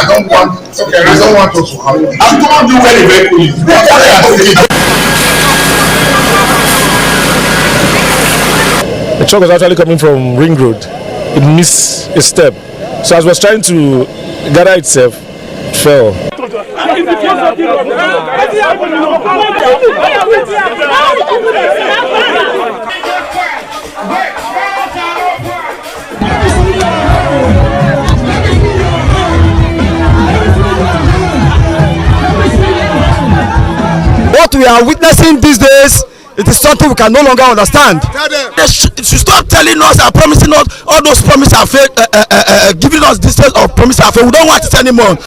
don't want us to have it. I've told you where the vehicle is. The truck was actually coming from Ring Road. It missed a step. So as it was trying to gather itself, it fell. What we are witnessing these days, it is something we can no longer understand. They should stop telling us and promising us all those promises are fake, giving us this state of promises are fake. We don't want it anymore.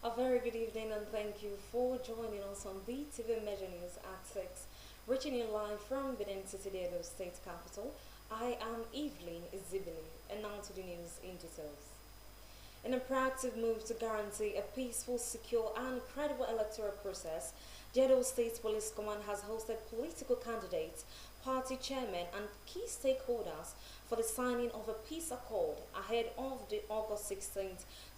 A very good evening and thank you for joining us on BeeTv Major News at 6, reaching you live from Benin City, the state capital. I am Evelyn Zibili, and now to the news in details. In a proactive move to guarantee a peaceful, secure and credible electoral process, the Edo State Police Command has hosted political candidates, party chairmen and key stakeholders for the signing of a peace accord ahead of the August 16,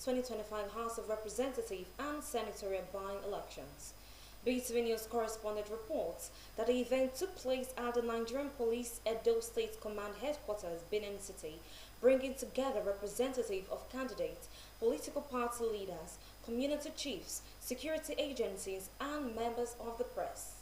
2025 House of Representatives and Senatorial by-elections. BeeTv News correspondent reports that the event took place at the Nigerian Police Edo State Command Headquarters, Benin City, bringing together representatives of candidates, political party leaders, community chiefs, security agencies, and members of the press.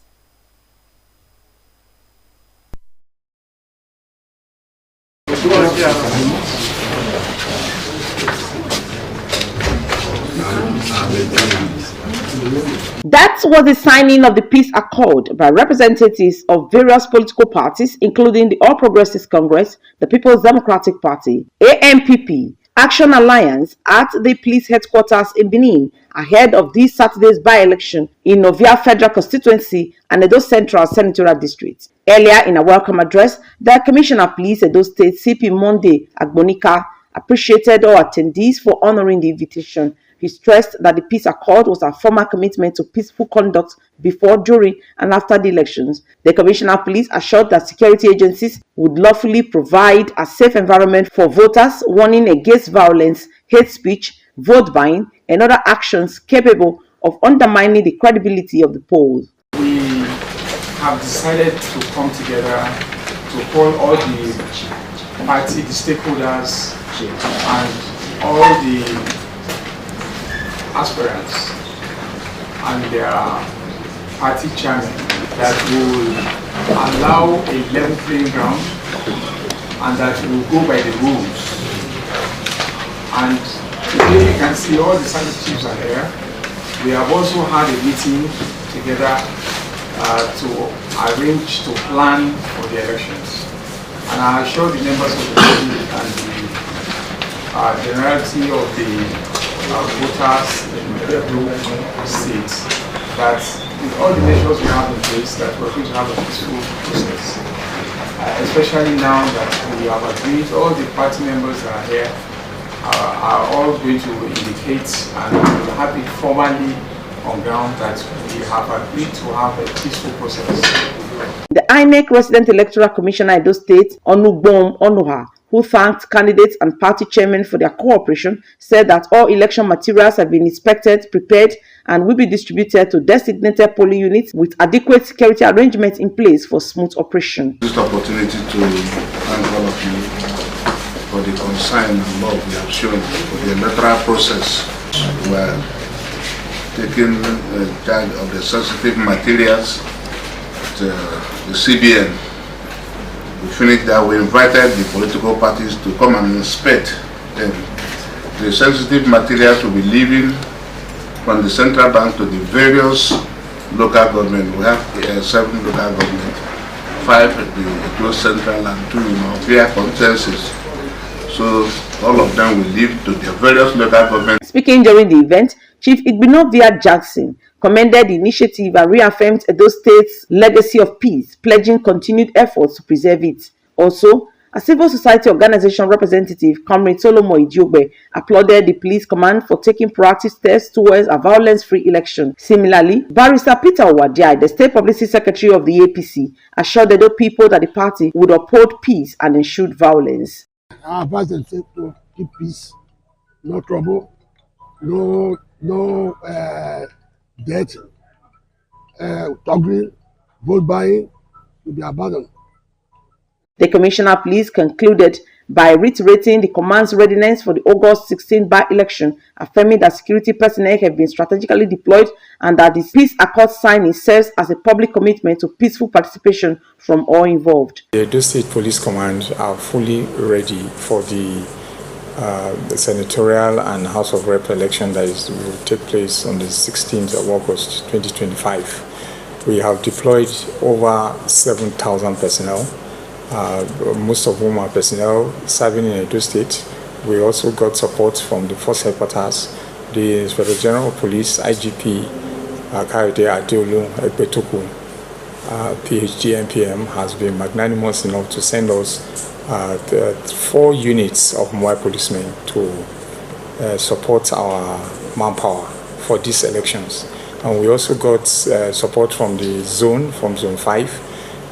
That was the signing of the peace accord by representatives of various political parties, including the All Progressives Congress, the People's Democratic Party, AMPP, Action Alliance, at the police headquarters in Benin, ahead of this Saturday's by-election in Novia Federal Constituency and Edo Central Senatorial District. Earlier in a welcome address, the Commissioner of Police Edo State, CP Monday Agbonika, appreciated all attendees for honoring the invitation. He stressed that the peace accord was a formal commitment to peaceful conduct before, during, and after the elections. The Commissioner of Police assured that security agencies would lawfully provide a safe environment for voters, warning against violence, hate speech, vote buying, and other actions capable of undermining the credibility of the polls. We have decided to come together to call all the party, the stakeholders, and all the aspirants and their party chairman that will allow a level playing ground and that will go by the rules. And today you can see all the service chiefs are here. We have also had a meeting together to arrange to plan for the elections. And I assure the members of the body and the generality of the voters in the states that with all the measures we have in place that we're going to have a peaceful process. Especially now that we have agreed, all the party members that are here are all going to indicate and we'll have it formally on ground that we have agreed to have a peaceful process. The INEC Resident Electoral Commissioner Edo State, Onugbom Onuha, who thanked candidates and party chairmen for their cooperation, said that all election materials have been inspected, prepared, and will be distributed to designated polling units with adequate security arrangements in place for smooth operation. This opportunity to thank all of you for the concern and love we have shown for the electoral process. We are taking charge of the sensitive materials, the CBN. We finished that. We invited the political parties to come and inspect them. The sensitive materials will be leaving from the central bank to the various local government. We have 7 local government, 5 at the close central and 2 via consensus. So all of them will leave to the various local governments. Speaking during the event, Chief Igbinovia Jackson commended the initiative and reaffirmed Edo State's legacy of peace, pledging continued efforts to preserve it. Also, A civil society organization representative, Comrade Solomon Idiogbe, applauded the police command for taking proactive steps towards a violence-free election. Similarly, Barrister Peter Owadiai, the State Publicity Secretary of the APC, assured the people that the party would uphold peace and eschew violence. I advise them to keep peace, no trouble, no debt, toggling, vote buying to be abandoned. The Commissioner of Police concluded by reiterating the command's readiness for the August 16 by-election, affirming that security personnel have been strategically deployed and that the peace accord signing serves as a public commitment to peaceful participation from all involved. The Edo State Police Command are fully ready for the senatorial and House of Rep election that will take place on the 16th of August 2025. We have deployed over 7,000 personnel. Most of whom are personnel serving in Edo State. We also got support from the force headquarters, the Inspector General of Police, IGP, Kayode Adeolu Egbetoku, PhD MPM, has been magnanimous enough to send us 4 units of mobile policemen to support our manpower for these elections. And we also got support from the zone, from Zone 5.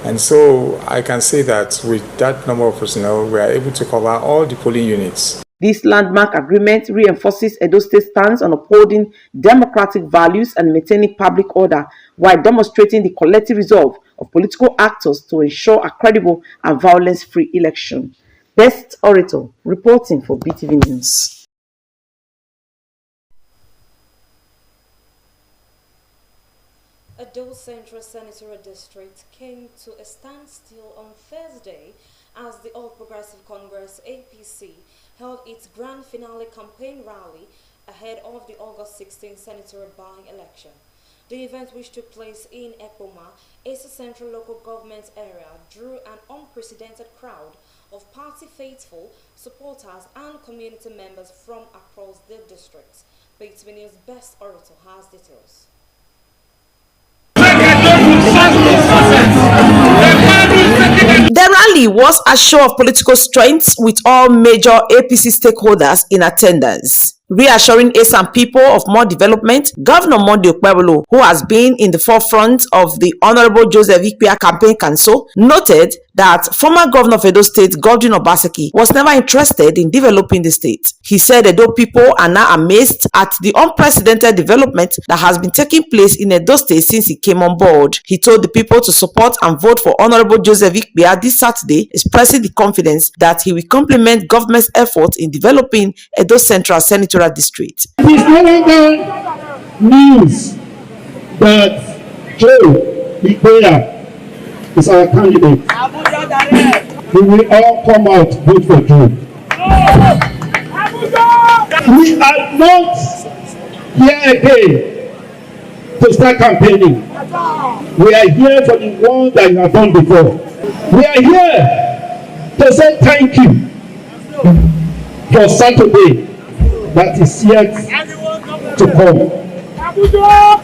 And so I can say that with that number of personnel, we are able to cover all the polling units. This landmark agreement reinforces Edo State's stance on upholding democratic values and maintaining public order, while demonstrating the collective resolve of political actors to ensure a credible and violence-free election. Best Orator, reporting for BeeTv News. Edo Central Senatorial District came to a standstill on Thursday as the All Progressive Congress APC held its grand finale campaign rally ahead of the August 16 senatorial by-election. The event, which took place in Ekpoma, Esa Central Local Government area, drew an unprecedented crowd of party faithful, supporters and community members from across the district. BeeTv News Best Orator has details. The rally was a show of political strength with all major APC stakeholders in attendance. Reassuring Esan people of more development, Governor Monday Okpebholo, who has been in the forefront of the Honorable Joseph Ikpia campaign council, noted that former Governor of Edo State, Godwin Obaseki, was never interested in developing the state. He said Edo people are now amazed at the unprecedented development that has been taking place in Edo State since he came on board. He told the people to support and vote for Honorable Joseph Ikpia this Saturday, expressing the confidence that he will complement government's efforts in developing Edo Central Senatorial District. It is no longer means that Joe Ikpia is our candidate. We will all come out vote for Joe. We are not here again to start campaigning. We are here for the one that you have done before. We are here to say thank you for Saturday that is yet to come.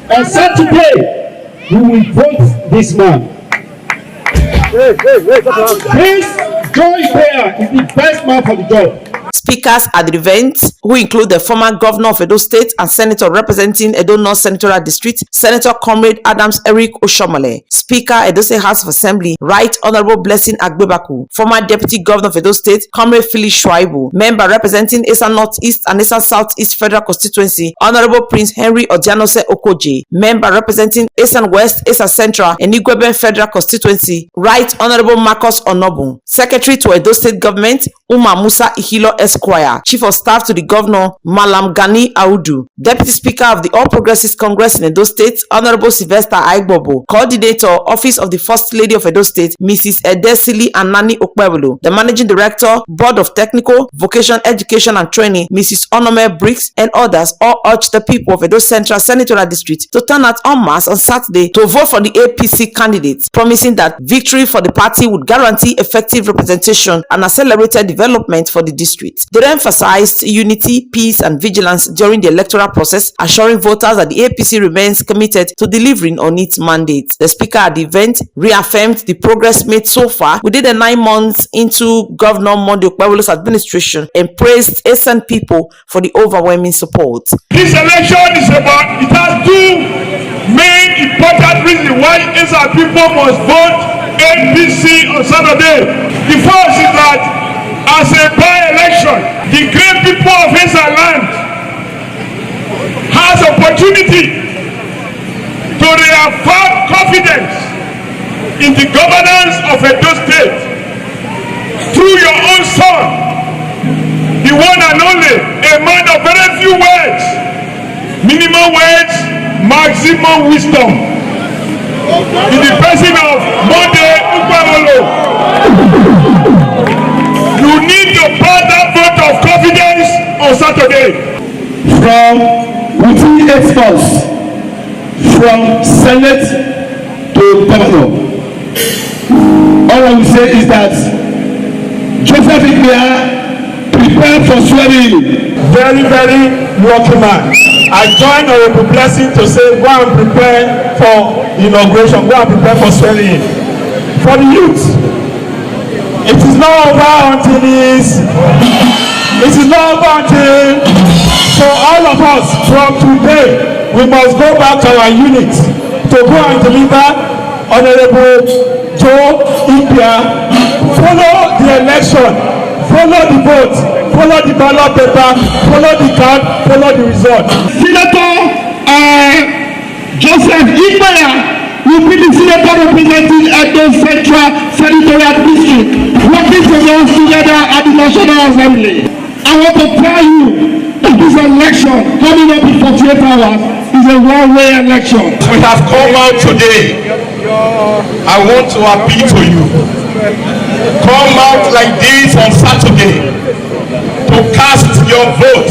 On Saturday, we will vote this man. This Joe Ikpia is the best man for the job. Speakers at the event, who include the former governor of Edo State and senator representing Edo North Senatorial District, Senator Comrade Adams Eric Oshomole, Speaker Edo State House of Assembly, Right Honorable Blessing Agbebaku, former Deputy Governor of Edo State, Comrade Philip Shuaibu, member representing Esa Northeast and Esa Southeast Federal Constituency, Honorable Prince Henry Ojanose Okoje, member representing Esa West, Esa Central, and Igweben Federal Constituency, Right Honorable Marcus Onobu, Secretary to Edo State Government, Umar Musa Ihilo Esquire, Chief of Staff to the Governor, Malam Gani Audu, Deputy Speaker of the All Progressives Congress in Edo State, Honorable Sylvester Aigbobo, Coordinator, Office of the First Lady of Edo State, Mrs. Edesili Anani Okpebholo, the Managing Director, Board of Technical, Vocation, Education and Training, Mrs. Onome Briggs, and others all urged the people of Edo Central Senatorial District to turn out en masse on Saturday to vote for the APC candidates, promising that victory for the party would guarantee effective representation and accelerated development for the district. state. They emphasized unity, peace, and vigilance during the electoral process, assuring voters that the APC remains committed to delivering on its mandate. The speaker at the event reaffirmed the progress made so far within the 9 months into Governor Monday Okpebholo's administration and praised ASN people for the overwhelming support. This election is about, it has two main important reasons why ASN people must vote APC on Saturday. The first is that as a by-election, the great people of ASN land has opportunity to reaffirm confidence in the governance of Edo State through your own son, the one and only, a man of very few words, minimum words, maximum wisdom, in the person of Monday Okpebholo. You need to pass that vote of confidence on Saturday. From within 8 months, from Senate to Governor, all I will say is that Joseph Ikpea prepared for swearing. Very, very lucky man. I join Honorable Blessing to say, go and prepare for inauguration, go and prepare for swearing. For the youth, it is not over until so all of us from today, we must go back to our units to go and deliver Honorable Joe Ikpea. Follow the election, follow the vote, follow the ballot paper, follow the card, follow the result. Senator Joseph Ikpea will be the senator representing Edo Central Senatorial District, working for us together at the National Assembly. I want to tell you that this election coming up in 48 hours is a one-way election. We have come out today. I want to appeal to you. Come out like this on Saturday to cast your vote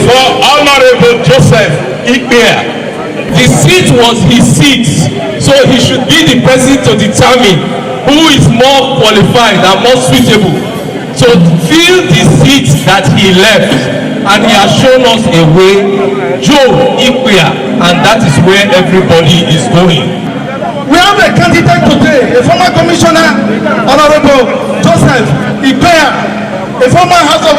for Honorable Joseph Ikpea. The seat was his seat, so he should be the person to determine who is more qualified and more suitable to fill the seat that he left, and he has shown us a way, Joe Ikpea, and that is where everybody is going. We have a candidate today, a former commissioner, Honorable Joseph Ikpea, a former local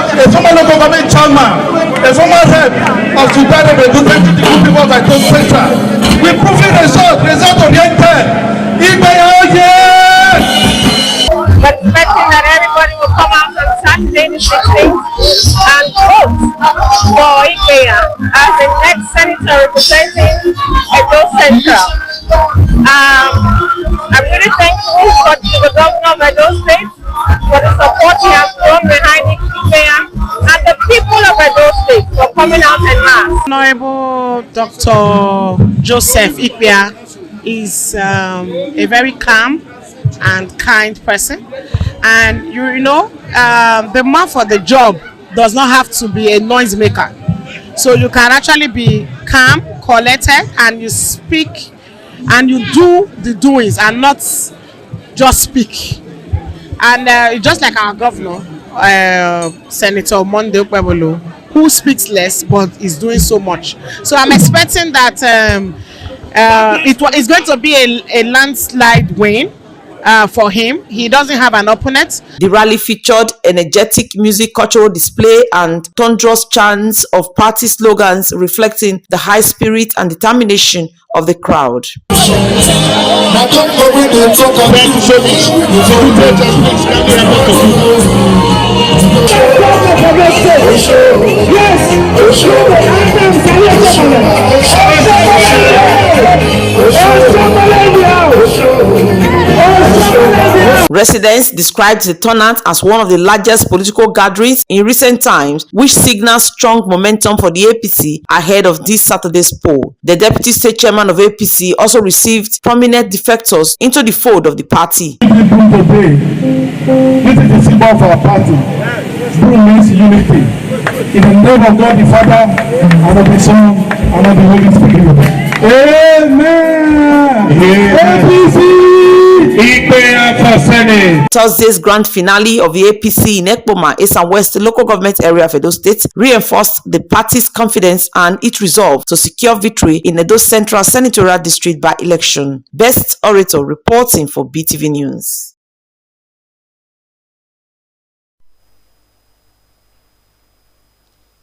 government chairman, a former rep of Sudan representing the good people of Edo Central. We proving result oriented. Ikpea, yes! Expecting that everybody will come out on Saturday the 16th and vote for Ikpea as the next senator representing Edo Central. I'm really thankful for the governor of Edo State for the support he has shown behind Ikpea and the people of Edo State for coming out en masse. Honorable Dr. Joseph Ikpea is a very calm and kind person, and you know the man for the job does not have to be a noisemaker, so you can actually be calm, collected, and you speak and you do the doings and not just speak. And just like our governor, Senator Monday Okpebholo, who speaks less but is doing so much. So I'm expecting that it's going to be a landslide win for him. He doesn't have an opponent. The rally featured energetic music, cultural display, and thunderous chants of party slogans reflecting the high spirit and determination of the crowd. Residents described the turnout as one of the largest political gatherings in recent times, which signals strong momentum for the APC ahead of this Saturday's poll. The deputy state chairman of APC also received prominent defectors into the fold of the party. This is the symbol of our party. Blue means unity. In the name of God the Father, and of the Son, and of the Holy Spirit. Amen. APC. 6PM for Senate. Thursday's grand finale of the APC in Ekpoma, Eastern West local government area of Edo State, reinforced the party's confidence and its resolve to secure victory in Edo Central Senatorial District by election. Best Orator reporting for BeeTv News.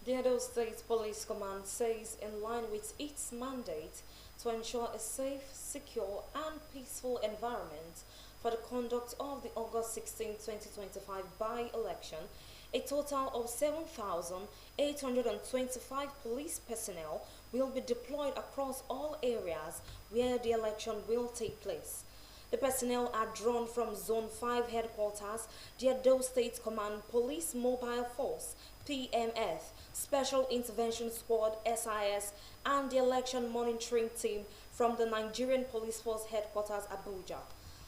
The Edo State Police Command says, in line with its mandate to ensure a safe, secure and peaceful environment for the conduct of the August 16, 2025 by-election, a total of 7,825 police personnel will be deployed across all areas where the election will take place. The personnel are drawn from Zone 5 headquarters, the Edo State Command Police Mobile Force, PMF, Special Intervention Squad, SIS, and the Election Monitoring Team from the Nigerian Police Force Headquarters, Abuja.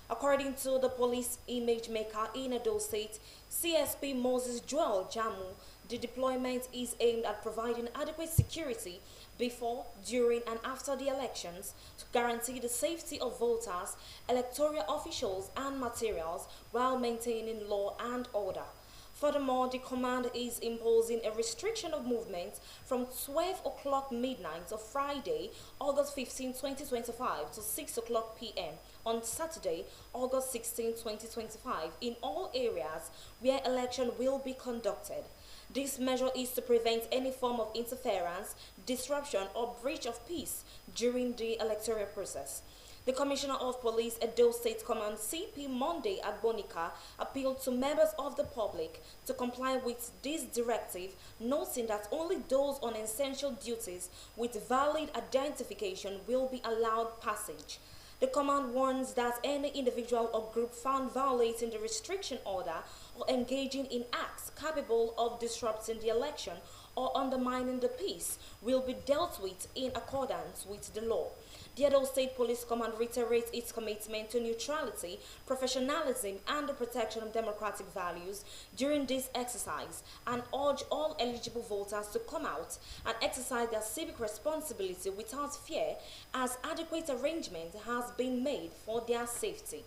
According to the police image maker in Edo State, CSP Moses Joel Jamu, the deployment is aimed at providing adequate security before, during, and after the elections to guarantee the safety of voters, electoral officials, and materials while maintaining law and order. Furthermore, the command is imposing a restriction of movement from 12 o'clock midnight of Friday, August 15, 2025 to 6 o'clock p.m. on Saturday, August 16, 2025 in all areas where election will be conducted. This measure is to prevent any form of interference, disruption, or breach of peace during the electoral process. The Commissioner of Police, Edo State Command CP Monday Agbonika, appealed to members of the public to comply with this directive, noting that only those on essential duties with valid identification will be allowed passage. The command warns that any individual or group found violating the restriction order or engaging in acts capable of disrupting the election or undermining the peace will be dealt with in accordance with the law. The Edo State Police Command reiterates its commitment to neutrality, professionalism, and the protection of democratic values during this exercise and urge all eligible voters to come out and exercise their civic responsibility without fear, as adequate arrangement has been made for their safety.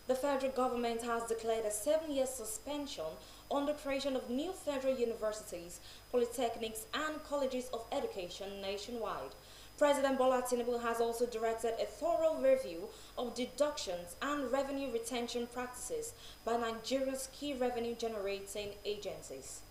The federal government has declared a 7-year suspension on the creation of new federal universities, polytechnics, and colleges of education nationwide. President Bola Tinubu has also directed a thorough review of deductions and revenue retention practices by Nigeria's key revenue-generating agencies.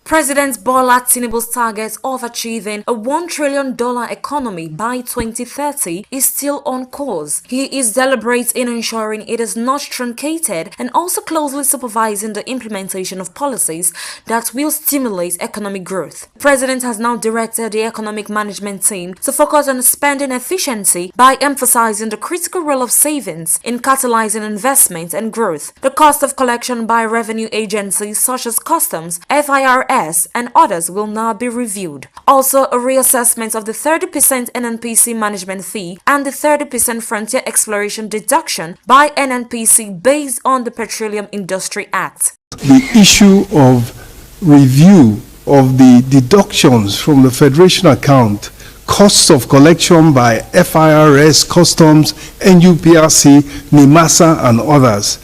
President Bola Tinubu's target of achieving a $1 trillion economy by 2030 is still on course. He is deliberate in ensuring it is not truncated and also closely supervising the implementation of policies that will stimulate economic growth. The President has now directed the economic management team to focus on spending efficiency by emphasizing the critical role of savings in catalyzing investment and growth. The cost of collection by revenue agencies such as customs, FIRS, and others will now be reviewed. Also, a reassessment of the 30% NNPC management fee and the 30% frontier exploration deduction by NNPC based on the Petroleum Industry Act. The issue of review of the deductions from the Federation account, costs of collection by FIRS, customs, NUPRC, NIMASA, and others,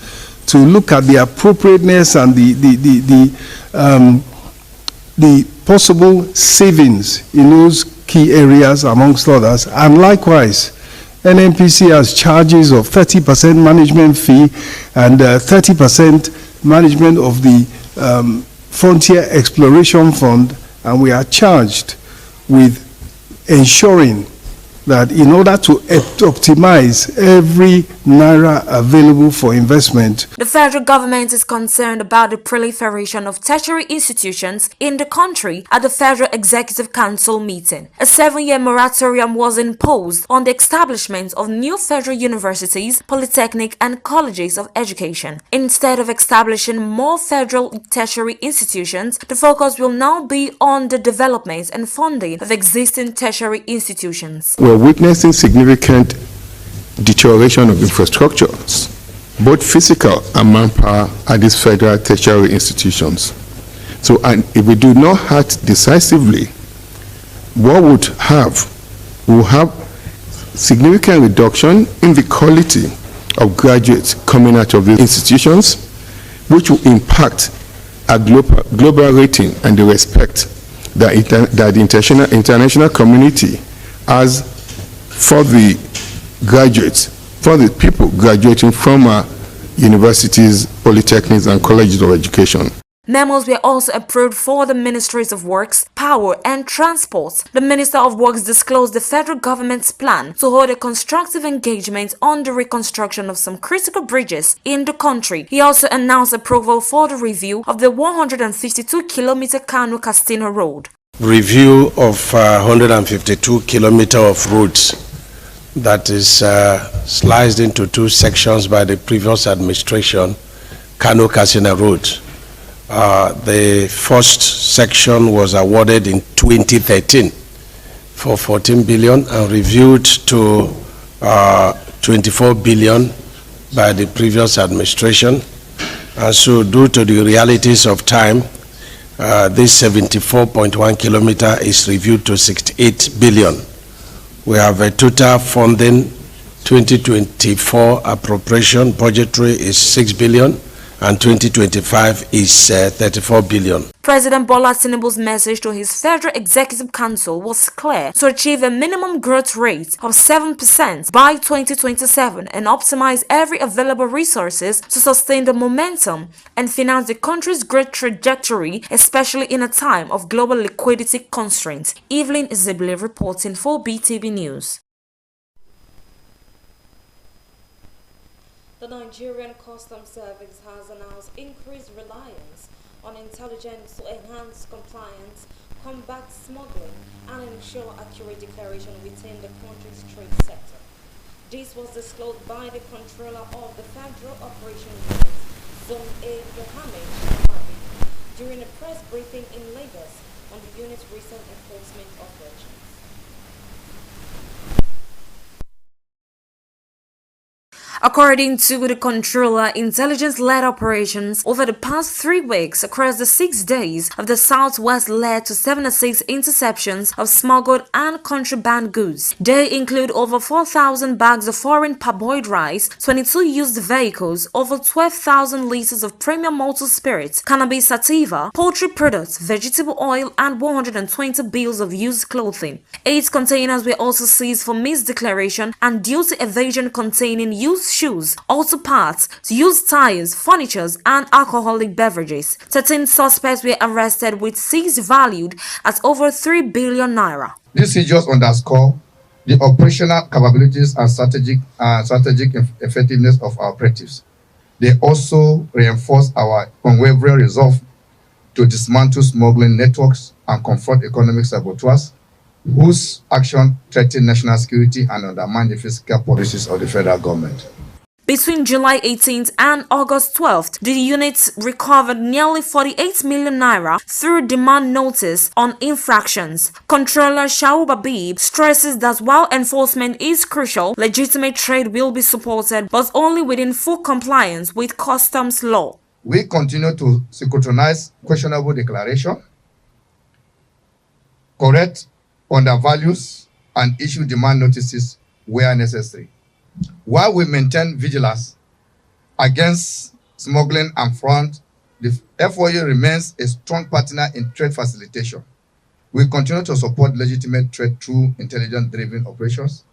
to look at the appropriateness and the possible savings in those key areas, amongst others. And likewise, NNPC has charges of 30% management fee and 30% management of the Frontier Exploration Fund, and we are charged with ensuring that in order to optimize every naira available for investment. The federal government is concerned about the proliferation of tertiary institutions in the country at the Federal Executive Council meeting. A 7-year moratorium was imposed on the establishment of new federal universities, polytechnic, and colleges of education. Instead of establishing more federal tertiary institutions, the focus will now be on the development and funding of existing tertiary institutions. We're witnessing significant deterioration of infrastructures both physical and manpower at these federal tertiary institutions. So, and if we do not act decisively, what we'll have significant reduction in the quality of graduates coming out of these institutions, which will impact our global rating and the respect that the international community has for the graduates, for the people graduating from our universities, polytechnics, and colleges of education. Memos were also approved for the Ministries of Works, Power and Transport. The Minister of Works disclosed the federal government's plan to hold a constructive engagement on the reconstruction of some critical bridges in the country. He also announced approval for the review of the 152-kilometer Kano-Castino road. Review of 152 kilometers of roads that is sliced into two sections by the previous administration, Kano-Castino road. The first section was awarded in 2013 for 14 billion and reviewed to 24 billion by the previous administration. And so due to the realities of time, this 74.1 kilometer is reviewed to 68 billion. We have a total funding 2024 appropriation budgetary is 6 billion. And 2025 is 34 billion. President Bola Tinubu's message to his Federal Executive Council was clear: to achieve a minimum growth rate of 7% by 2027 and optimize every available resources to sustain the momentum and finance the country's growth trajectory, especially in a time of global liquidity constraints. Evelyn Zibli reporting for BeeTv News. The Nigerian Customs Service has announced increased reliance on intelligence to enhance compliance, combat smuggling, and ensure accurate declaration within the country's trade sector. This was disclosed by the controller of the Federal Operations Unit, Zone A, Mohammed Shahadi, during a press briefing in Lagos on the unit's recent enforcement operations. According to the controller, intelligence-led operations over the past 3 weeks across the 6 days of the Southwest led to 76 interceptions of smuggled and contraband goods. They include over 4,000 bags of foreign parboiled rice, 22 used vehicles, over 12,000 liters of premium malted spirits, cannabis sativa, poultry products, vegetable oil, and 120 bales of used clothing. 8 containers were also seized for misdeclaration and duty evasion containing used shoes, auto parts, used tires, furniture, and alcoholic beverages. 13 suspects were arrested with seized valued at over 3 billion naira. These seizures underscore the operational capabilities and strategic effectiveness of our operatives. They also reinforce our unwavering resolve to dismantle smuggling networks and confront economic saboteurs whose action threaten national security and undermine the fiscal policies of the federal government. Between July 18th and August 12th, the unit recovered nearly 48 million naira through demand notice on infractions. Controller Shaub Habib stresses that while enforcement is crucial, legitimate trade will be supported, but only within full compliance with customs law. We continue to scrutinize questionable declaration, correct undervalues, and issue demand notices where necessary. While we maintain vigilance against smuggling and fraud, the FOA remains a strong partner in trade facilitation. We continue to support legitimate trade through intelligence-driven operations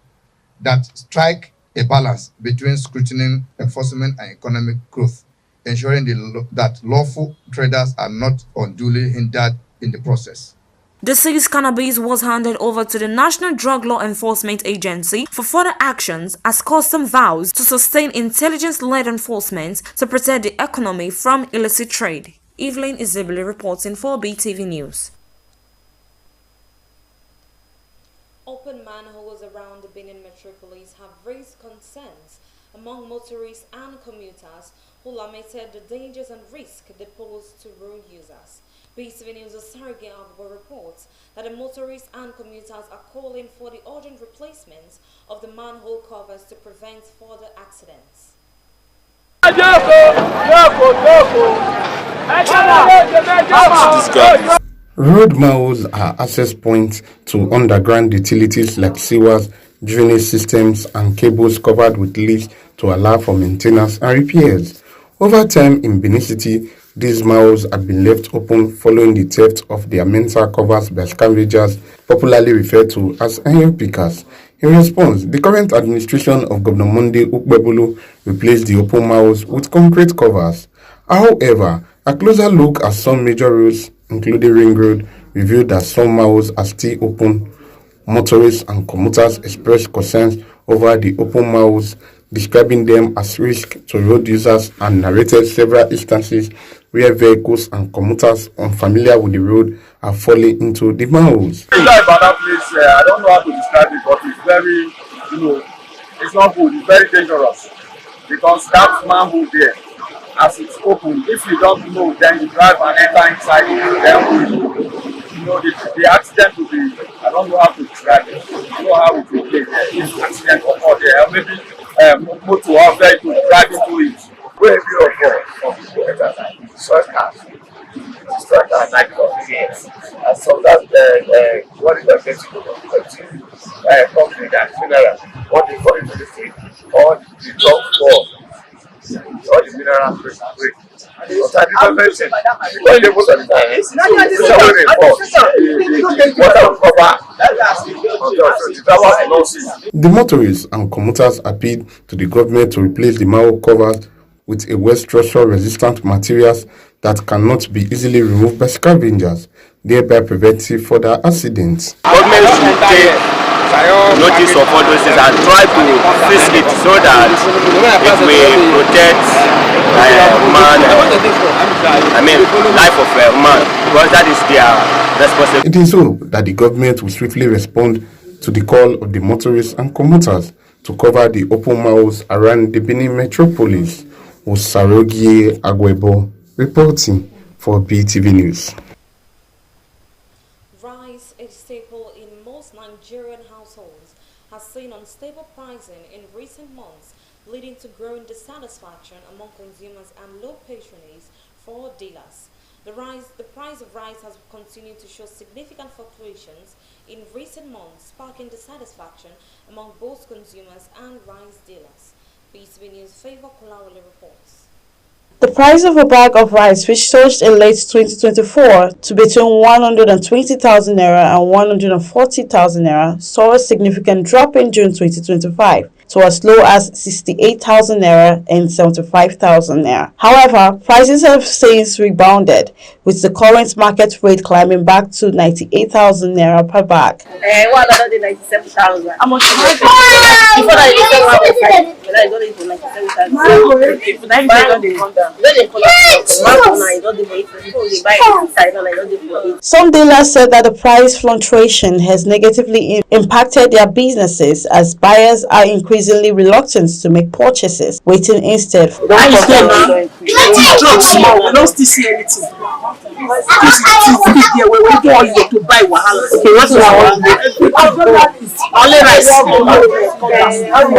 that strike a balance between scrutiny, enforcement, and economic growth, ensuring that lawful traders are not unduly hindered in the process. The seized cannabis was handed over to the National Drug Law Enforcement Agency for further actions as customs vows to sustain intelligence-led enforcement to protect the economy from illicit trade. Evelyn Izibili reporting for BeeTv News. Open manholes around the Benin metropolis have raised concerns among motorists and commuters who lamented the dangers and risks they pose to road users. BeeTv News' Sergei Agbo reports that the motorists and commuters are calling for the urgent replacement of the manhole covers to prevent further accidents. Road miles are access points to underground utilities like sewers, drainage systems, and cables covered with leaves to allow for maintenance and repairs. Over time in Benin City, these miles have been left open following the theft of their mental covers by scavengers, popularly referred to as iron pickers. In response, the current administration of Governor Monday Ukbebulu replaced the open miles with concrete covers. However, a closer look at some major roads, including Ring Road, revealed that some miles are still open. Motorists and commuters expressed concerns over the open miles, describing them as risk to road users, and narrated several instances where vehicles and commuters unfamiliar with the road are falling into the miles. About that place, I don't know how to describe it, but it's very, it's not good. It's very dangerous because that manhole there, as it's open, if you don't know, then you drive and enter inside it, then the accident will be, I don't know how to describe it. I don't know how it will be. If accident occur there, maybe motor or vehicle drive into it. Where have you of short cars, strike and night yes. And so that what is the best company that funeral, what they call it to the street, or the top floor, or the mineral break. What I didn't mention, when they put on the The motorists and commuters appealed to the government to replace the mile covers with a well-structured resistant materials that cannot be easily removed by scavengers, thereby preventing further accidents. Government should take notice of all those things and try to fix it so that it will protect life of a man, because that is their responsibility. It is hoped that the government will swiftly respond to the call of the motorists and commuters to cover the open miles around the Benin metropolis. Osarogie Agwebo reporting for BeeTv News. Rice, a staple in most Nigerian households, has seen unstable pricing in recent months, leading to growing dissatisfaction among consumers and low patronage for dealers. The price of rice has continued to show significant fluctuations in recent months, sparking dissatisfaction among both consumers and rice dealers. BeeTv News Favor Kolawole reports. The price of a bag of rice, which surged in late 2024 to between 120,000 naira and 140,000 naira, saw a significant drop in June 2025 to as low as 68,000 naira and 75,000 naira. However, prices have since rebounded, with the current market rate climbing back to 98,000 naira per bag. 97,000. How much is it? Before that, it's 97,000. Some dealers said that the price fluctuation has negatively impacted their businesses, as buyers are increasingly reluctant to make purchases, waiting instead for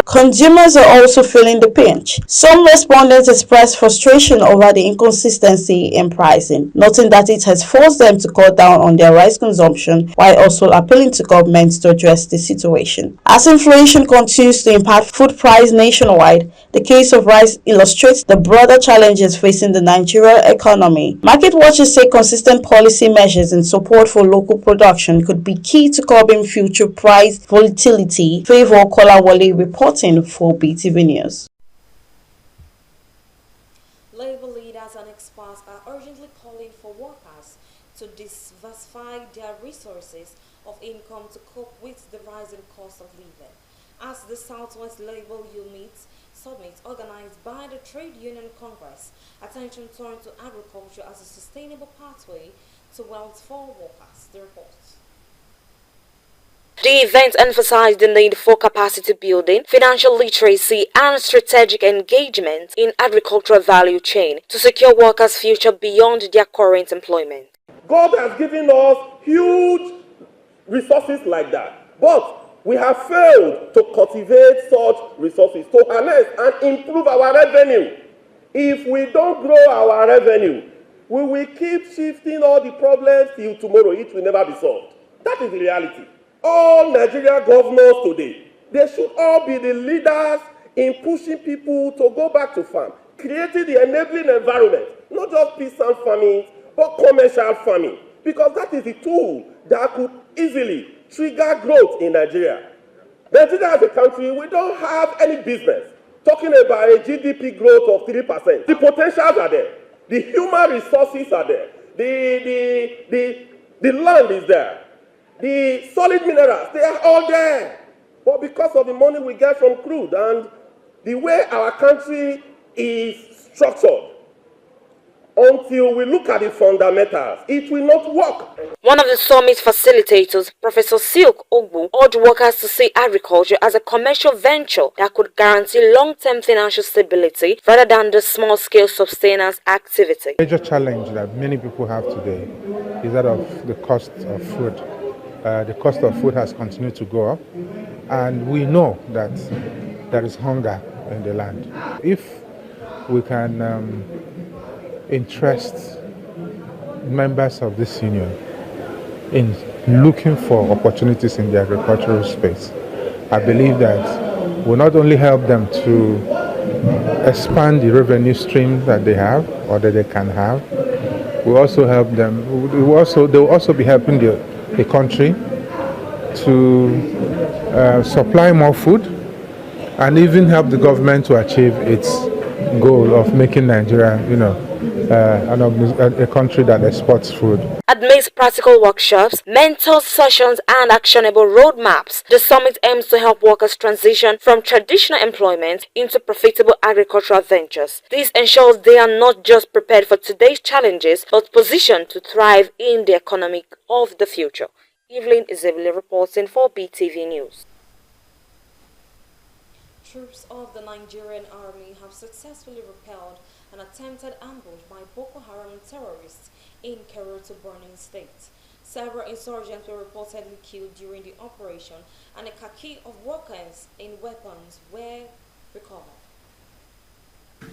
Consumers are also feeling the pinch. Some respondents expressed frustration over the inconsistency in pricing, noting that it has forced them to cut down on their rice consumption, while also appealing to governments to address the situation. As inflation continues to impact food price nationwide, the case of rice illustrates the broader challenges facing the Nigerian economy. Market watchers say consistent policy measures and support for local production could be key to curbing future price volatility. Favor Kolawole reporting for BeeTv News. Labor leaders and experts are urgently calling for workers to diversify their resources of income to cope with the rising cost of living. As the Southwest Labor Summit organized by the Trade Union Congress, attention turned to agriculture as a sustainable pathway to wealth for workers. The report. The event emphasized the need for capacity building, financial literacy, and strategic engagement in agricultural value chain to secure workers' future beyond their current employment. God has given us huge resources like that, but we have failed to cultivate such resources to harness and improve our revenue. If we don't grow our revenue, we will keep shifting all the problems till tomorrow. It will never be solved. That is the reality. All Nigeria governors today, they should all be the leaders in pushing people to go back to farm, creating the enabling environment, not just peasant farming, but commercial farming, because that is the tool that could easily trigger growth in Nigeria. Nigeria as a country, we don't have any business talking about a GDP growth of 3%. The potentials are there. The human resources are there. The land is there. The solid minerals, they are all there. But because of the money we get from crude and the way our country is structured, until we look at the fundamentals, it will not work. One of the summit facilitators, Professor Silk Ogbu, urged workers to see agriculture as a commercial venture that could guarantee long-term financial stability rather than the small-scale sustenance activity. The major challenge that many people have today is that of the cost of food. The cost of food has continued to go up, and we know that there is hunger in the land. If we can interest members of this union in looking for opportunities in the agricultural space, I believe that will not only help them to expand the revenue stream that they have or that they can have, will also help them. They will also be helping the country to supply more food and even help the government to achieve its goal of making Nigeria, a country that exports food. Amidst practical workshops, mentor sessions and actionable roadmaps, the summit aims to help workers transition from traditional employment into profitable agricultural ventures. This ensures they are not just prepared for today's challenges, but positioned to thrive in the economy of the future. Evelyn Izebile reporting for BeeTv News. Troops of the Nigerian army have successfully repelled an attempted ambush by Boko Haram terrorists in Keruto, Borno State. Several insurgents were reportedly killed during the operation, and a khaki of workers in weapons were recovered.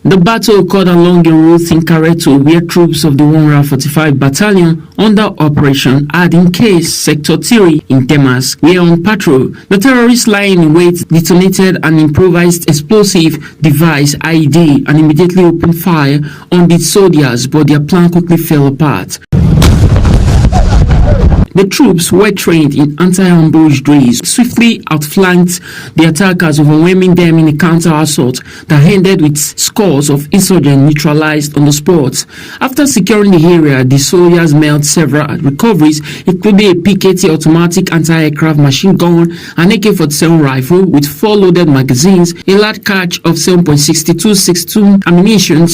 The battle occurred along a route in Kareto where troops of the 145 Battalion under Operation Case Sector 3 in Temas were on patrol. The terrorists lying in wait detonated an improvised explosive device IED and immediately opened fire on the soldiers, but their plan quickly fell apart. The troops were trained in anti-ambush drills, swiftly outflanked the attackers, overwhelming them in a counter-assault that ended with scores of insurgents neutralized on the spot. After securing the area, the soldiers made several recoveries, including a PKT automatic anti-aircraft machine gun, an AK-47 rifle with 4 loaded magazines, a large catch of 7.6262 ammunition,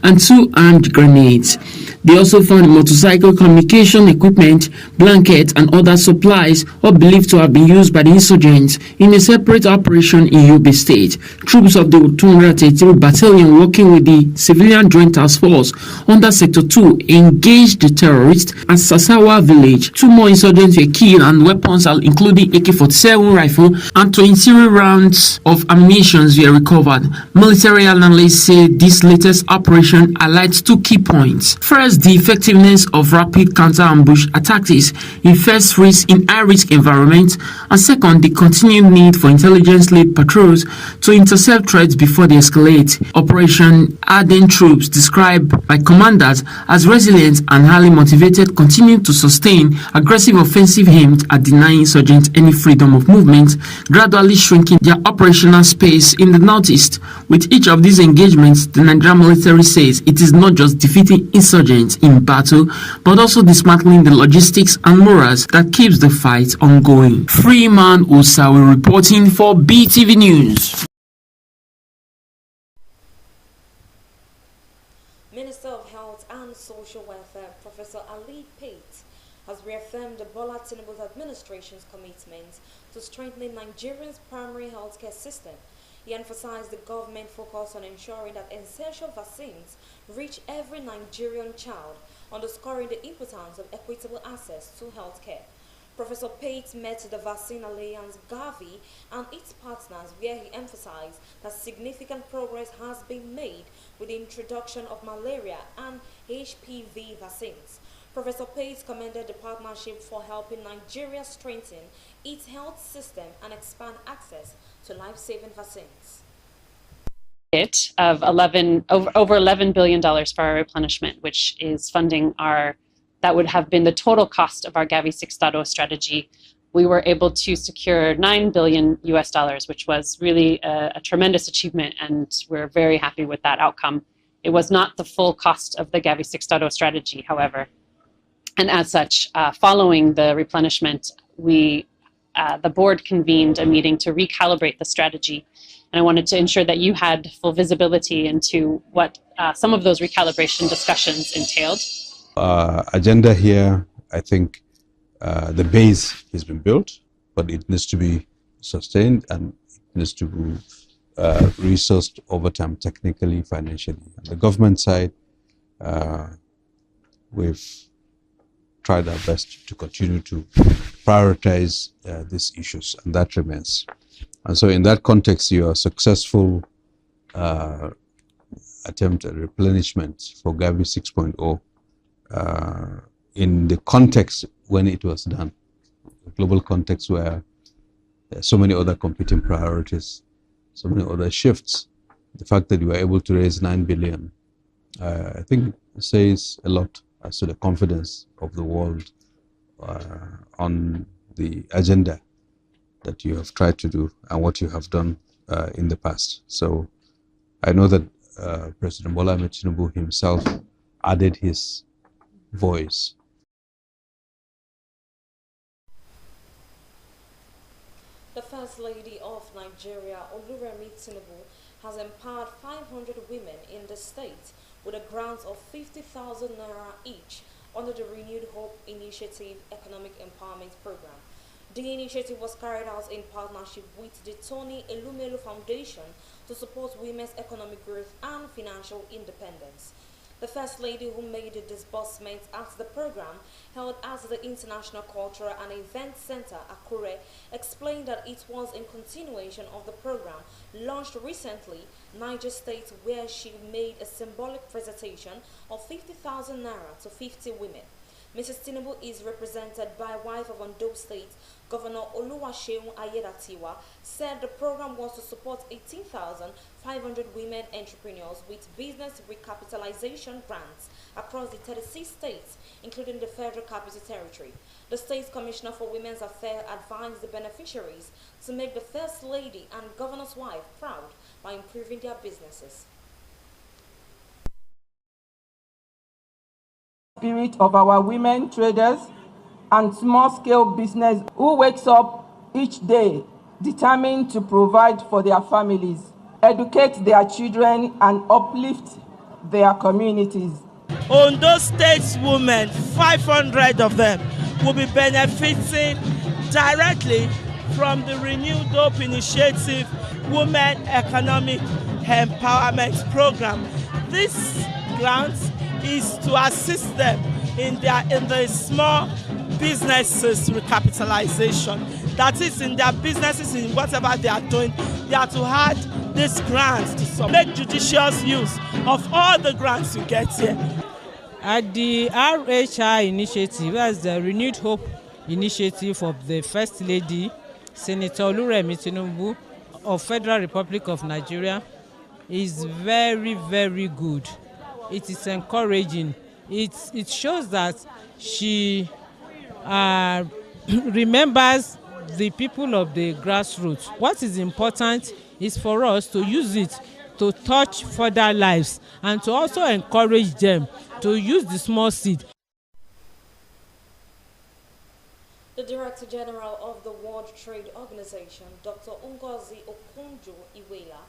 and 2 armed grenades. They also found motorcycle communication equipment, blankets, and other supplies, all believed to have been used by the insurgents in a separate operation in Yobe State. Troops of the 233 Battalion, working with the Civilian Joint Task Force under Sector 2, engaged the terrorists at Sasawa village. 2 more insurgents were killed, and weapons, including AK-47 rifle and 23 rounds of ammunition, were recovered. Military analysts say this latest operation highlights 2 key points. First, the effectiveness of rapid counter-ambush tactics in high-risk environments, and second, the continued need for intelligence-led patrols to intercept threats before they escalate. Operation Ardent troops, described by commanders as resilient and highly motivated, continue to sustain aggressive offensive aimed at denying insurgents any freedom of movement, gradually shrinking their operational space in the northeast. With each of these engagements, the Nigerian military says it is not just defeating insurgents in battle, but also dismantling the logistics and morals that keeps the fight ongoing. Freeman Osawe reporting for BeeTv News. Minister of Health and Social Welfare, Professor Ali Pate, has reaffirmed the Bola Tinubu's administration's commitment to strengthening Nigeria's primary healthcare system. He emphasized the government focus on ensuring that essential vaccines reach every Nigerian child, underscoring the importance of equitable access to healthcare. Professor Pate met the Vaccine Alliance Gavi and its partners, where he emphasized that significant progress has been made with the introduction of malaria and HPV vaccines. Professor Pate commended the partnership for helping Nigeria strengthen its health system and expand access to life-saving vaccines. Of over $11 billion for our replenishment, which is funding that would have been the total cost of our Gavi 6.0 strategy. We were able to secure $9 billion US, which was really a tremendous achievement, and we're very happy with that outcome. It was not the full cost of the Gavi 6.0 strategy, however. And as such, following the replenishment, the board convened a meeting to recalibrate the strategy. And I wanted to ensure that you had full visibility into what some of those recalibration discussions entailed. Agenda here, I think the base has been built, but it needs to be sustained and it needs to be resourced over time, technically, financially. On the government side, we've tried our best to continue to prioritize these issues, and that remains. And so in that context, your successful attempt at replenishment for Gavi 6.0 in the context when it was done, the global context where there are so many other competing priorities, so many other shifts, the fact that you were able to raise 9 billion, I think says a lot as to the confidence of the world on the agenda that you have tried to do and what you have done in the past. So I know that President Bola Ahmed Tinubu himself added his voice. The First Lady of Nigeria, Oluremi Tinubu, has empowered 500 women in the state with a grant of 50,000 naira each under the Renewed Hope Initiative Economic Empowerment Program. The initiative was carried out in partnership with the Tony Elumelu Foundation to support women's economic growth and financial independence. The First Lady, who made the disbursement at the program held at the International Cultural and Event Center, Akure, explained that it was in continuation of the program launched recently, Niger State, where she made a symbolic presentation of 50,000 naira to 50 women. Mrs. Tinubu is represented by wife of Ondo State, Governor Oluwaseun Ayedatiwa, said the program was to support 18,500 women entrepreneurs with business recapitalization grants across the 36 states, including the Federal Capital Territory. The State Commissioner for Women's Affairs advised the beneficiaries to make the First Lady and Governor's wife proud by improving their businesses. Spirit of our women traders and small-scale business who wakes up each day determined to provide for their families, educate their children, and uplift their communities. Ondo State's women, 500 of them, will be benefiting directly from the Renewed Hope Initiative Women Economic Empowerment Program. This grant is to assist them in the small businesses recapitalization. That is, in their businesses, in whatever they are doing, they are to add this grant to make judicious use of all the grants you get here. At the RHI initiative, that's the Renewed Hope Initiative of the First Lady, Senator Oluremi Tinubu of Federal Republic of Nigeria, is very, very good. It is encouraging. It shows that she remembers the people of the grassroots. What is important is for us to use it to touch further lives and to also encourage them to use the small seed. The Director General of the World Trade Organization, Dr. Ngozi Okonjo-Iweala,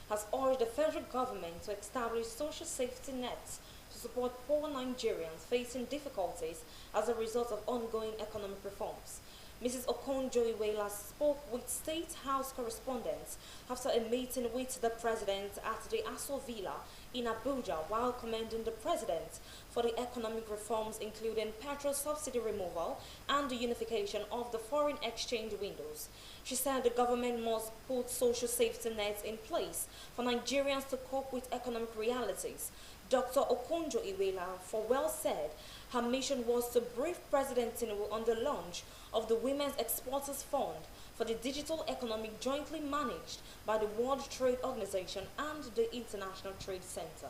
has urged the federal government to establish social safety nets to support poor Nigerians facing difficulties as a result of ongoing economic reforms. Mrs. Okonjo-Iweala spoke with State House correspondents after a meeting with the President at the Aso Villa in Abuja while commending the president for the economic reforms including petrol subsidy removal and the unification of the foreign exchange windows. She said the government must put social safety nets in place for Nigerians to cope with economic realities. Dr. Okonjo Iweala for well said her mission was to brief President Tinubu on the launch of the Women's Exporters Fund for the digital economy jointly managed by the World Trade Organization and the International Trade Center.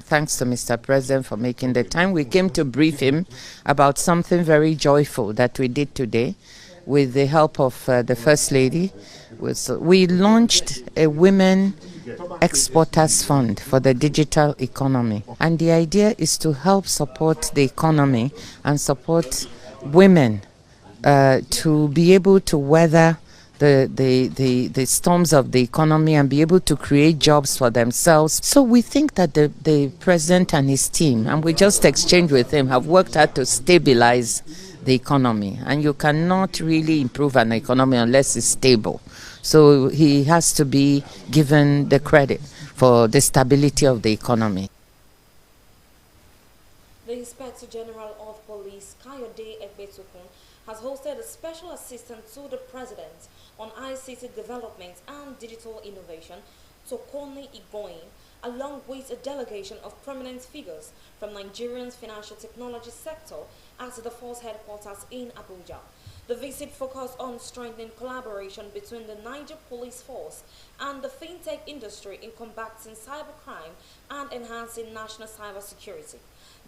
Thanks to Mr. President for making the time. We came to brief him about something very joyful that we did today with the help of the First Lady. We launched a Women Exporters Fund for the digital economy. And the idea is to help support the economy and support women to be able to weather the storms of the economy and be able to create jobs for themselves. So we think that the president and his team, and we just exchanged with him, have worked hard to stabilize the economy. And you cannot really improve an economy unless it's stable. So he has to be given the credit for the stability of the economy. The Inspector General of Police, Kayode Egbetukun, has hosted a special assistant to the President on ICT development and digital innovation, Tokoni Igoin, along with a delegation of prominent figures from Nigeria's financial technology sector at the force headquarters in Abuja. The visit focused on strengthening collaboration between the Niger Police Force and the fintech industry in combating cybercrime and enhancing national cybersecurity.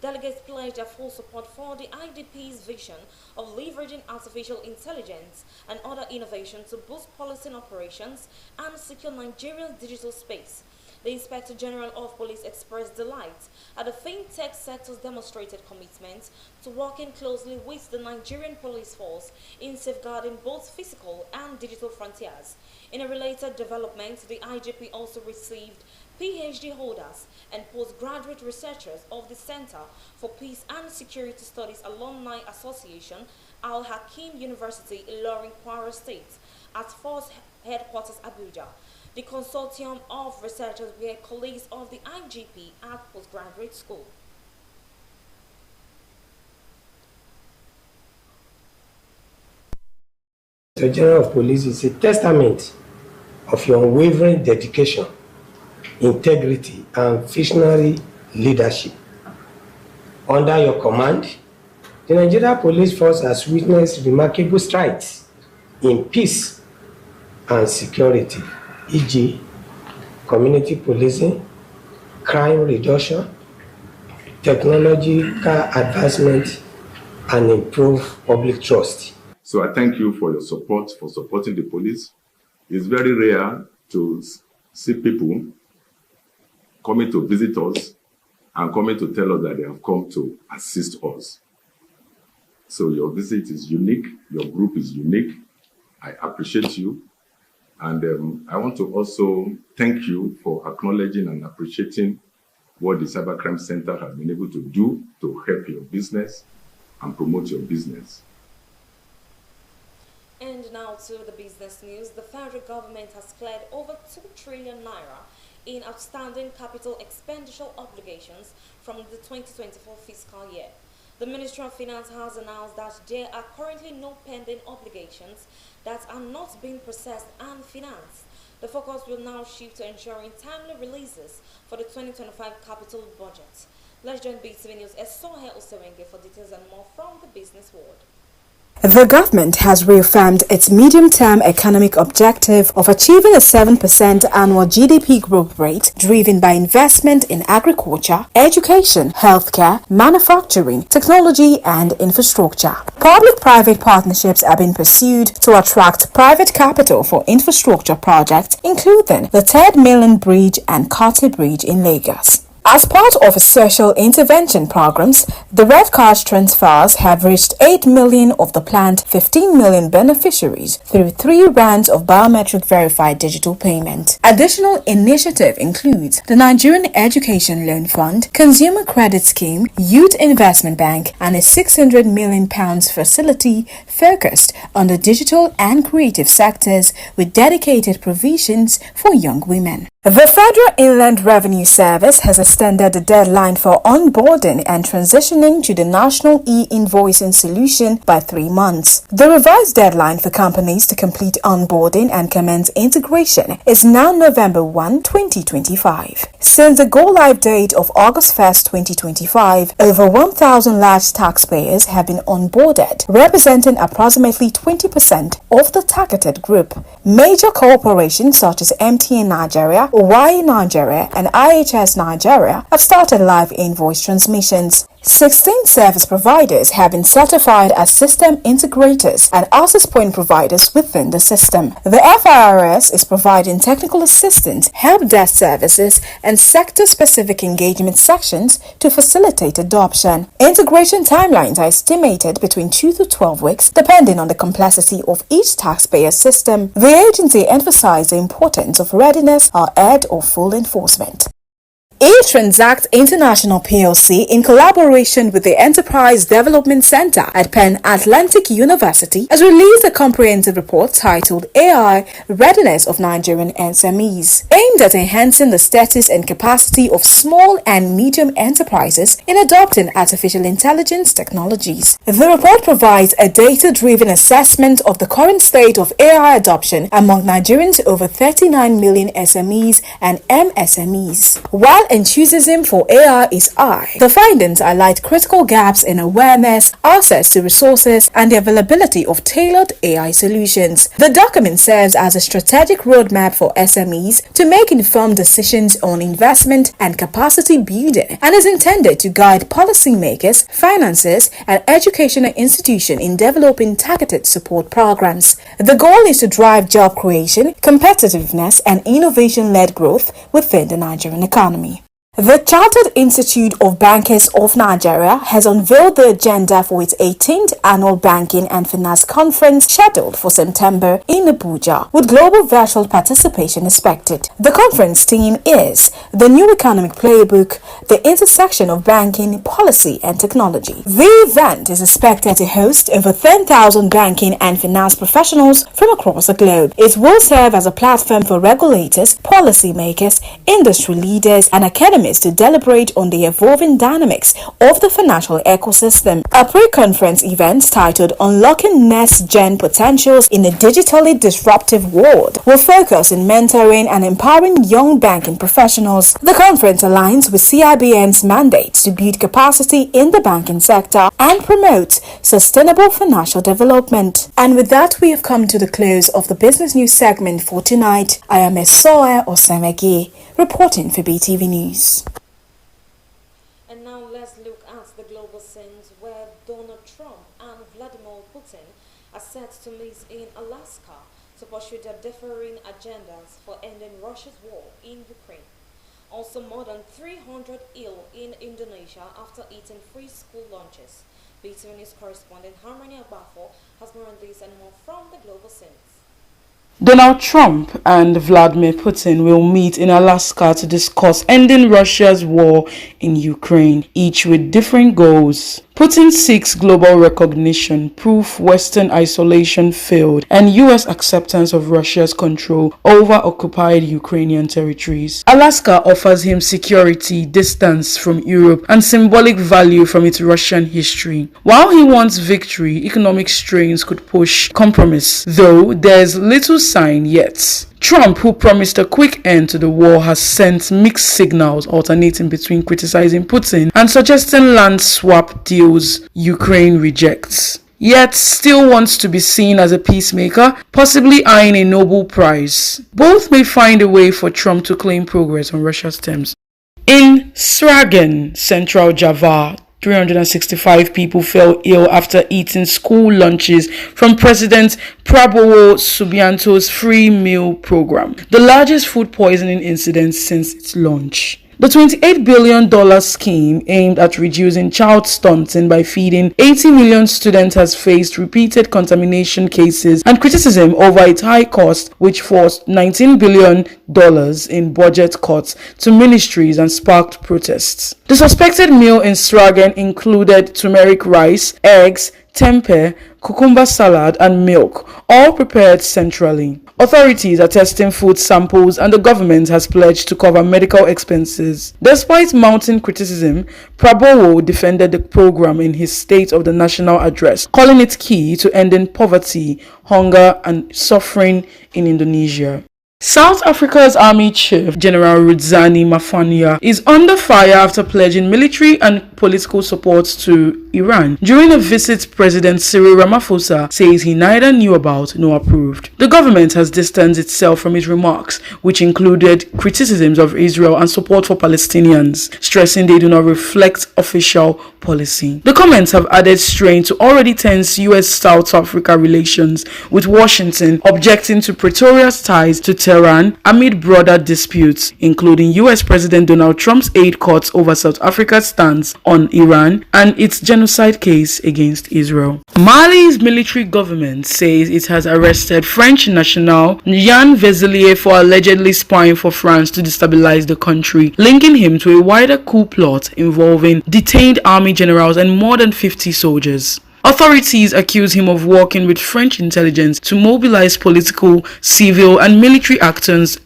Delegates pledged their full support for the IDP's vision of leveraging artificial intelligence and other innovation to boost policing operations and secure Nigeria's digital space. The Inspector General of Police expressed delight at the fintech sector's demonstrated commitment to working closely with the Nigerian police force in safeguarding both physical and digital frontiers. In a related development, the IGP also received PhD holders and postgraduate researchers of the Center for Peace and Security Studies Alumni Association, Al Hakim University, Ilorin, Kwara State, at Force Headquarters Abuja. The consortium of researchers were colleagues of the IGP at postgraduate school. The General of Police is a testament of your unwavering dedication, integrity, and visionary leadership. Under your command, the Nigeria Police Force has witnessed remarkable strides in peace and security, e.g., community policing, crime reduction, technological advancement, and improved public trust. So I thank you for your support, for supporting the police. It's very rare to see people coming to visit us and coming to tell us that they have come to assist us. So your visit is unique, your group is unique. I appreciate you. And I want to also thank you for acknowledging and appreciating what the Cybercrime Center has been able to do to help your business and promote your business. And now to the business news. The federal government has cleared over 2 trillion naira in outstanding capital expenditure obligations from the 2024 fiscal year. The Ministry of Finance has announced that there are currently no pending obligations that are not being processed and financed. The focus will now shift to ensuring timely releases for the 2025 capital budget. Let's join BeeTv News' Esohe Osewenge for details and more from the business world. The government has reaffirmed its medium-term economic objective of achieving a 7% annual GDP growth rate driven by investment in agriculture, education, healthcare, manufacturing, technology and infrastructure. Public-private partnerships are being pursued to attract private capital for infrastructure projects, including the Third Mainland Bridge and Kati Bridge in Lagos. As part of its social intervention programs, the Red Card transfers have reached 8 million of the planned 15 million beneficiaries through 3 rounds of biometric verified digital payment. Additional initiative includes the Nigerian Education Loan Fund, Consumer Credit Scheme, Youth Investment Bank, and a 600 million pounds facility focused on the digital and creative sectors with dedicated provisions for young women. The Federal Inland Revenue Service has extended the deadline for onboarding and transitioning to the National e-invoicing solution by 3 months. The revised deadline for companies to complete onboarding and commence integration is now November 1, 2025. Since the go-live date of August 1, 2025, over 1,000 large taxpayers have been onboarded, representing approximately 20% of the targeted group. Major corporations such as MTN Nigeria, Y Nigeria, and IHS Nigeria have started live invoice transmissions. 16 service providers have been certified as system integrators and access point providers within the system. The FIRS is providing technical assistance, help desk services, and sector-specific engagement sections to facilitate adoption. Integration timelines are estimated between 2 to 12 weeks, depending on the complexity of each taxpayer system. The agency emphasized the importance of readiness ahead of full enforcement. eTransact International PLC, in collaboration with the Enterprise Development Center at Penn Atlantic University, has released a comprehensive report titled AI Readiness of Nigerian SMEs, aimed at enhancing the status and capacity of small and medium enterprises in adopting artificial intelligence technologies. The report provides a data-driven assessment of the current state of AI adoption among Nigerians over 39 million SMEs and MSMEs. While enthusiasm for AI is high, the findings highlight critical gaps in awareness, access to resources, and the availability of tailored AI solutions. The document serves as a strategic roadmap for SMEs to make informed decisions on investment and capacity building, and is intended to guide policymakers, financiers, and educational institutions in developing targeted support programs. The goal is to drive job creation, competitiveness, and innovation-led growth within the Nigerian economy. The Chartered Institute of Bankers of Nigeria has unveiled the agenda for its 18th annual Banking and Finance Conference scheduled for September in Abuja, with global virtual participation expected. The conference theme is The New Economic Playbook, the intersection of banking, policy, and technology. The event is expected to host over 10,000 banking and finance professionals from across the globe. It will serve as a platform for regulators, policymakers, industry leaders, and academics to deliberate on the evolving dynamics of the financial ecosystem. A pre-conference event titled Unlocking Next-Gen Potentials in a Digitally Disruptive World will focus on mentoring and empowering young banking professionals. The conference aligns with CIBN's mandate to build capacity in the banking sector and promote sustainable financial development. And with that, we have come to the close of the business news segment for tonight. I am Esoe Osemege, reporting for BeeTv News. And now let's look at the global scenes where Donald Trump and Vladimir Putin are set to meet in Alaska to pursue their differing agendas for ending Russia's war in Ukraine. Also, more than 300 ill in Indonesia after eating free school lunches. BeeTv News correspondent Harmony Abafo has more on this and more from the global scenes. Donald Trump and Vladimir Putin will meet in Alaska to discuss ending Russia's war in Ukraine, each with different goals. Putin seeks global recognition, proof Western isolation failed, and U.S. acceptance of Russia's control over occupied Ukrainian territories. Alaska offers him security, distance from Europe, and symbolic value from its Russian history. While he wants victory, economic strains could push compromise, though there's little sign yet. Trump, who promised a quick end to the war, has sent mixed signals, alternating between criticizing Putin and suggesting land swap deals Ukraine rejects. Yet still wants to be seen as a peacemaker, possibly eyeing a Nobel Prize. Both may find a way for Trump to claim progress on Russia's terms. In Sragen, Central Java, 365 people fell ill after eating school lunches from President Prabowo Subianto's free meal program, the largest food poisoning incident since its launch. The $28 billion scheme aimed at reducing child stunting by feeding 80 million students has faced repeated contamination cases and criticism over its high cost, which forced $19 billion in budget cuts to ministries and sparked protests. The suspected meal in Sragen included turmeric rice, eggs, tempeh, cucumber salad, and milk, all prepared centrally. Authorities are testing food samples and the government has pledged to cover medical expenses. Despite mounting criticism, Prabowo defended the program in his State of the National address, calling it key to ending poverty, hunger, and suffering in Indonesia. South Africa's Army Chief General Rudzani Mafania is under fire after pledging military and political support to Iran. During a visit, President Cyril Ramaphosa says he neither knew about nor approved. The government has distanced itself from his remarks, which included criticisms of Israel and support for Palestinians, stressing they do not reflect official policy. The comments have added strain to already tense US-South Africa relations, with Washington objecting to Pretoria's ties to Tehran amid broader disputes, including US President Donald Trump's aid cuts over South Africa's stance on Iran and its genocide case against Israel. Mali's military government says it has arrested French national Jean Vezelier for allegedly spying for France to destabilize the country, linking him to a wider coup plot involving detained army generals and more than 50 soldiers. Authorities accuse him of working with French intelligence to mobilize political, civil, and military actors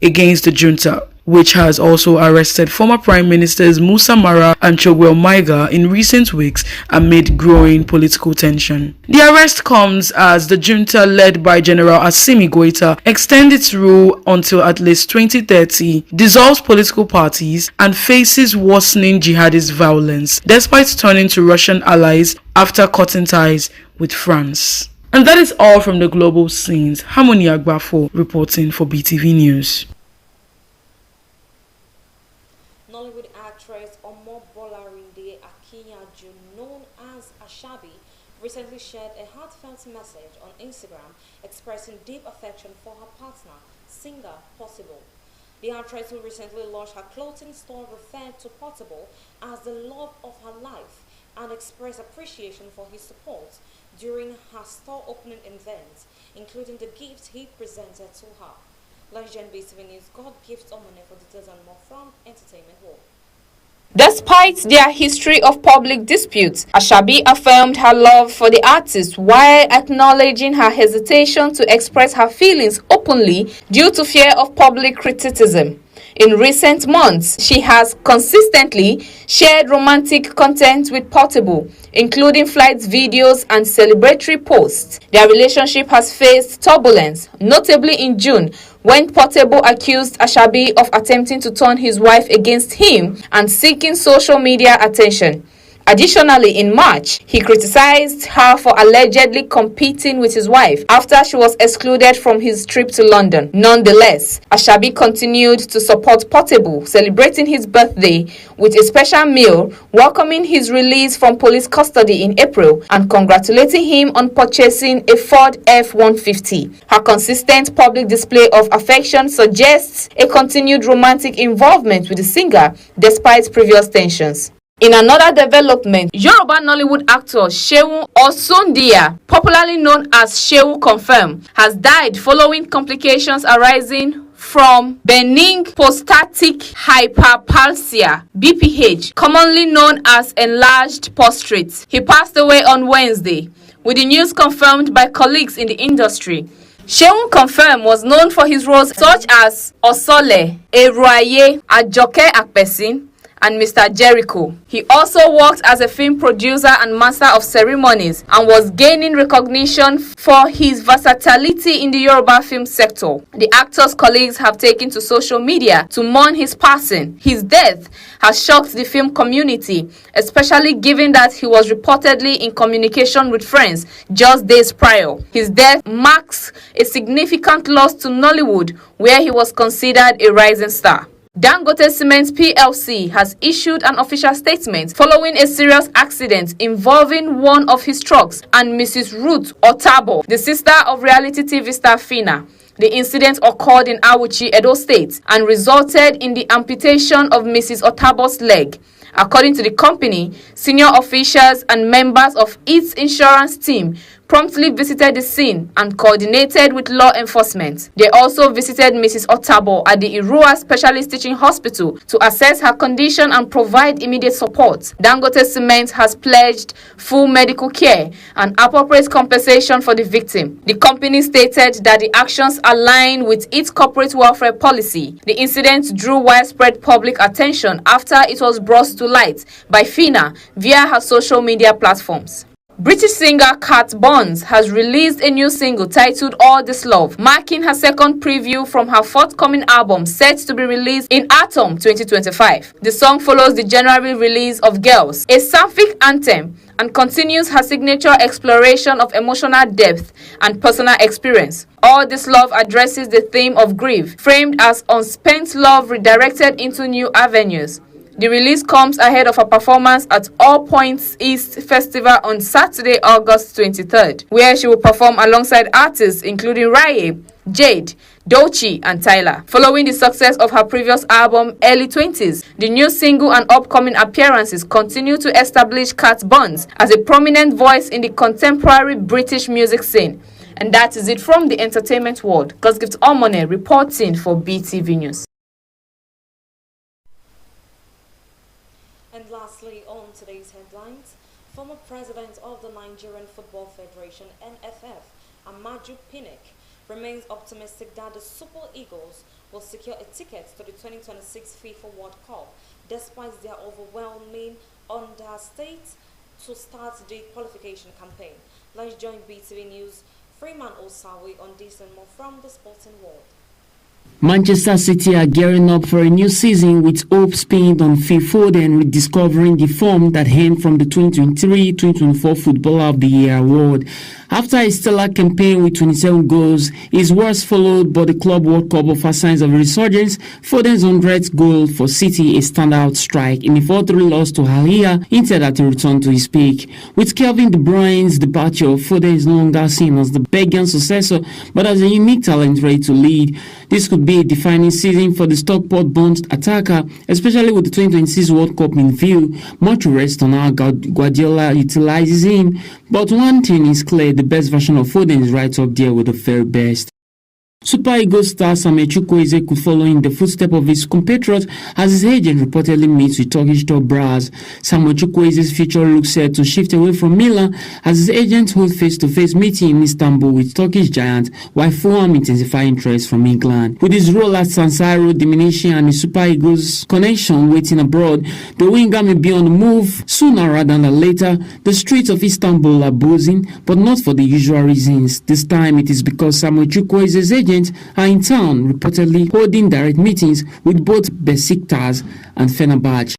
against the junta, which has also arrested former Prime Ministers Moussa Mara and Choguel Maiga in recent weeks amid growing political tension. The arrest comes as the junta led by General Assimi Goïta extends its rule until at least 2030, dissolves political parties, and faces worsening jihadist violence, despite turning to Russian allies after cutting ties with France. And that is all from the global scenes. Harmony Agbafo reporting for BeeTv News. Nollywood actress Omobolarinde Akinjaju, known as Ashabi, recently shared a heartfelt message on Instagram expressing deep affection for her partner, singer Possible. The actress, who recently launched her clothing store, referred to Possible as the love of her life and expressed appreciation for his support during her store opening event, including the gifts he presented to her. Let's join BeeTv News God Gifts Omane for details and more from Entertainment World. Despite their history of public disputes, Ashabi affirmed her love for the artist while acknowledging her hesitation to express her feelings openly due to fear of public criticism. In recent months, she has consistently shared romantic content with Portable, including flights, videos, and celebratory posts. Their relationship has faced turbulence, notably in June, when Portable accused Ashabi of attempting to turn his wife against him and seeking social media attention. Additionally, in March, he criticized her for allegedly competing with his wife after she was excluded from his trip to London. Nonetheless, Ashabi continued to support Portable, celebrating his birthday with a special meal, welcoming his release from police custody in April, and congratulating him on purchasing a Ford F-150. Her consistent public display of affection suggests a continued romantic involvement with the singer despite previous tensions. In another development, Yoruba Nollywood actor Seun Osundiya, popularly known as Seun Confirm, has died following complications arising from benign prostatic hyperplasia (BPH), commonly known as enlarged prostate. He passed away on Wednesday, with the news confirmed by colleagues in the industry. Seun Confirm was known for his roles such as Osole, Eruaye, Ajoke Akpesin, and Mr. Jericho. He also worked as a film producer and master of ceremonies and was gaining recognition for his versatility in the Yoruba film sector. The actor's colleagues have taken to social media to mourn his passing. His death has shocked the film community, especially given that he was reportedly in communication with friends just days prior. His death marks a significant loss to Nollywood, where he was considered a rising star. Dangote Cement PLC has issued an official statement following a serious accident involving one of his trucks and Mrs. Ruth Otabo, the sister of reality TV star Fina. The incident occurred in Awuchi, Edo State, and resulted in the amputation of Mrs. Otabo's leg. According to the company, senior officials and members of its insurance team promptly visited the scene and coordinated with law enforcement. They also visited Mrs. Otabo at the Irua Specialist Teaching Hospital to assess her condition and provide immediate support. Dangote Cement has pledged full medical care and appropriate compensation for the victim. The company stated that the actions align with its corporate welfare policy. The incident drew widespread public attention after it was brought to light by FINA via her social media platforms. British singer Kat Burns has released a new single titled All This Love, marking her second preview from her forthcoming album set to be released in Autumn 2025. The song follows the January release of Girls, a sapphic anthem, and continues her signature exploration of emotional depth and personal experience. All This Love addresses the theme of grief, framed as unspent love redirected into new avenues. The release comes ahead of a performance at All Points East Festival on Saturday, August 23rd, where she will perform alongside artists including Raye, Jade, Doechii, and Tyler. Following the success of her previous album, Early 20s, the new single and upcoming appearances continue to establish Kat Burns as a prominent voice in the contemporary British music scene. And that is it from the entertainment world. Gosgift Omone reporting for BeeTv News. And lastly, on today's headlines, former president of the Nigerian Football Federation, NFF, Amaju Pinnick, remains optimistic that the Super Eagles will secure a ticket to the 2026 FIFA World Cup, despite their overwhelming understate to start the qualification campaign. Let's join BeeTv News, Freeman Osawi, on this and more from the sporting world. Manchester City are gearing up for a new season with hopes pinned on Phil Foden rediscovering the form that came from the 2023-2024 Footballer of the Year award. After a stellar campaign with 27 goals, his was followed by the Club World Cup offers signs of resurgence. Foden's 100th goal for City a standout strike in a 4-3 loss to Al Hilal hinted at a return to his peak. With Kevin De Bruyne's departure, Foden is no longer seen as the Belgian successor but as a unique talent ready to lead. This could be a defining season for the Stockport-born attacker, especially with the 2026 World Cup in view. Much rest on how Guardiola utilizes him, but one thing is clear: the best version of Foden is right up there with the very best. Super Eagles star Samuel Chukwueze could follow in the footsteps of his compatriot as his agent reportedly meets with Turkish top brass. Samuel Chukwueze's future looks set to shift away from Milan as his agent holds face-to-face meeting in Istanbul with Turkish giant, while Fulham intensify interest from England. With his role at San Siro diminishing and the Super Eagles connection waiting abroad, the winger may be on the move sooner rather than later. The streets of Istanbul are buzzing, but not for the usual reasons. This time it is because Samuel Chukwueze's agent are in town, reportedly holding direct meetings with both Besiktas and Fenerbahce.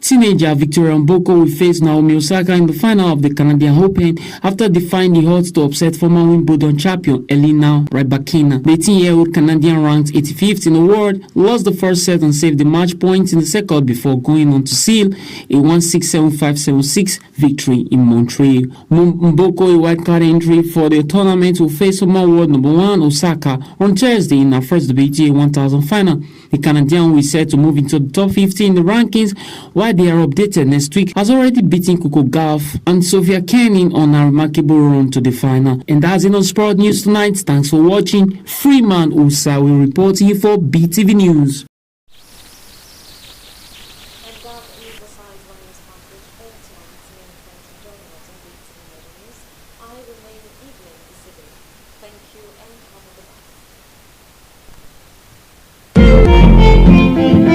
Teenager Victoria Mboko will face Naomi Osaka in the final of the Canadian Open after defying the odds to upset former Wimbledon champion Elena Rybakina. The 18-year-old Canadian, ranked 85th in the world, lost the first set and saved the match points in the second before going on to seal a 1-6, 7-5, 7-6 victory in Montreal. Mboko, a wildcard entry for the tournament, will face former world number 1 Osaka on Thursday in her first WTA 1000 final. The Canadian will set to move into the top 50 in the rankings, while they are updated next week, has already beaten Coco Gauff and Sofia Kenin on a remarkable run to the final. And that's it on Sport News tonight. Thanks for watching. Freeman Usawi reporting for BeeTv News. Thank you and have a good night.